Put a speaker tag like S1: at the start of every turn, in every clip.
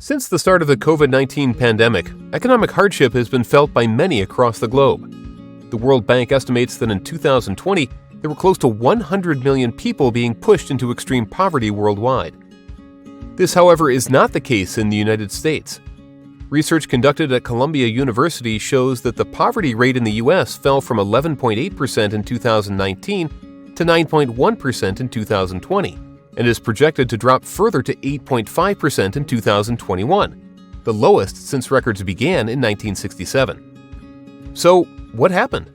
S1: Since the start of the COVID-19 pandemic, economic hardship has been felt by many across the globe. The World Bank estimates that in 2020, there were close to 100 million people being pushed into extreme poverty worldwide. This, however, is not the case in the United States. Research conducted at Columbia University shows that the poverty rate in the U.S. fell from 11.8% in 2019 to 9.1% in 2020, and is projected to drop further to 8.5% in 2021, the lowest since records began in 1967. So, what happened?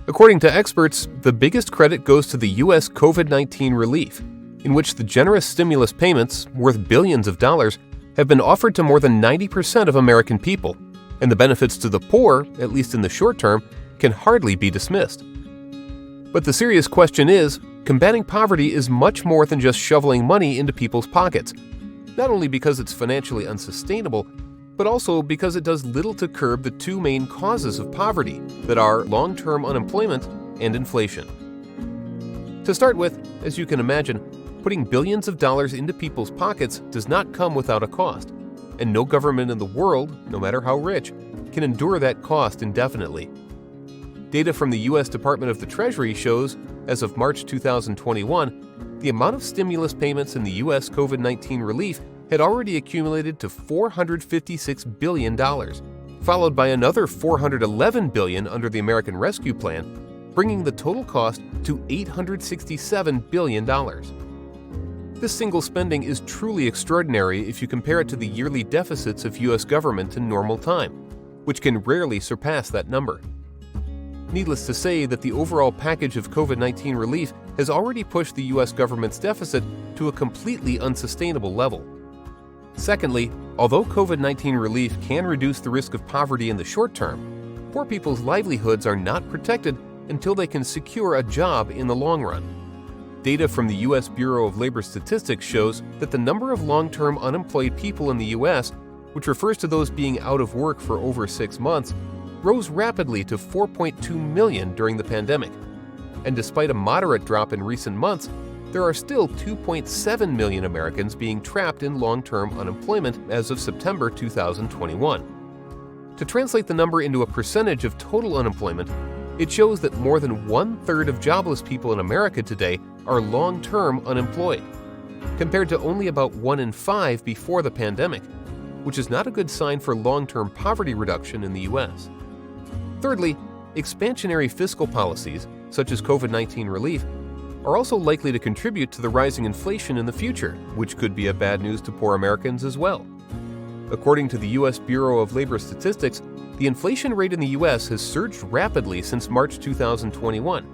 S1: According to experts, the biggest credit goes to the U.S. COVID-19 relief, in which the generous stimulus payments, worth billions of dollars, have been offered to more than 90% of American people, and the benefits to the poor, at least in the short term, can hardly be dismissed. But the serious question is, combating poverty is much more than just shoveling money into people's pockets, not only because it's financially unsustainable, but also because it does little to curb the two main causes of poverty that are long-term unemployment and inflation. To start with, as you can imagine, putting billions of dollars into people's pockets does not come without a cost, and no government in the world, no matter how rich, can endure that cost indefinitely. Data from the U.S. Department of the Treasury shows, as of March 2021, the amount of stimulus payments in the U.S. COVID-19 relief had already accumulated to $456 billion, followed by another $411 billion under the American Rescue Plan, bringing the total cost to $867 billion. This single spending is truly extraordinary if you compare it to the yearly deficits of U.S. government in normal time, which can rarely surpass that number. Needless to say that the overall package of COVID-19 relief has already pushed the U.S. government's deficit to a completely unsustainable level. Secondly, although COVID-19 relief can reduce the risk of poverty in the short term, poor people's livelihoods are not protected until they can secure a job in the long run. Data from the U.S. Bureau of Labor Statistics shows that the number of long-term unemployed people in the U.S., which refers to those being out of work for over 6 months, rose rapidly to 4.2 million during the pandemic. And despite a moderate drop in recent months, there are still 2.7 million Americans being trapped in long-term unemployment as of September 2021. To translate the number into a percentage of total unemployment, it shows that more than 1/3 of jobless people in America today are long-term unemployed, compared to only about 1 in 5 before the pandemic, which is not a good sign for long-term poverty reduction in the U.S. Thirdly, expansionary fiscal policies, such as COVID-19 relief, are also likely to contribute to the rising inflation in the future, which could be a bad news to poor Americans as well. According to the U.S. Bureau of Labor Statistics, the inflation rate in the U.S. has surged rapidly since March 2021,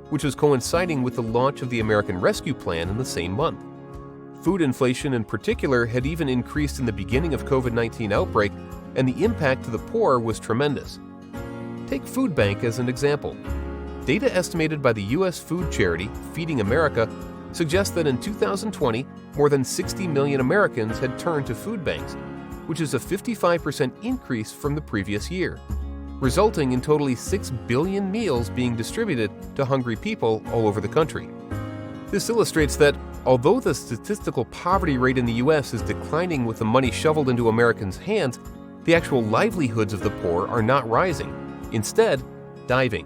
S1: which was coinciding with the launch of the American Rescue Plan in the same month. Food inflation in particular had even increased in the beginning of COVID-19 outbreak, and the impact to the poor was tremendous. Take Food Bank as an example. Data estimated by the U.S. food charity Feeding America suggests that in 2020, more than 60 million Americans had turned to food banks, which is a 55% increase from the previous year, resulting in totally 6 billion meals being distributed to hungry people all over the country. This illustrates that, although the statistical poverty rate in the U.S. is declining with the money shoveled into Americans' hands, the actual livelihoods of the poor are not rising, instead, diving.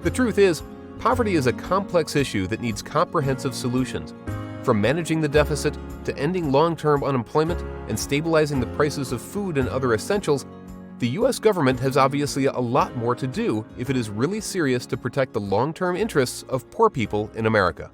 S1: The truth is, poverty is a complex issue that needs comprehensive solutions. From managing the deficit to ending long-term unemployment and stabilizing the prices of food and other essentials, the U.S. government has obviously a lot more to do if it is really serious to protect the long-term interests of poor people in America.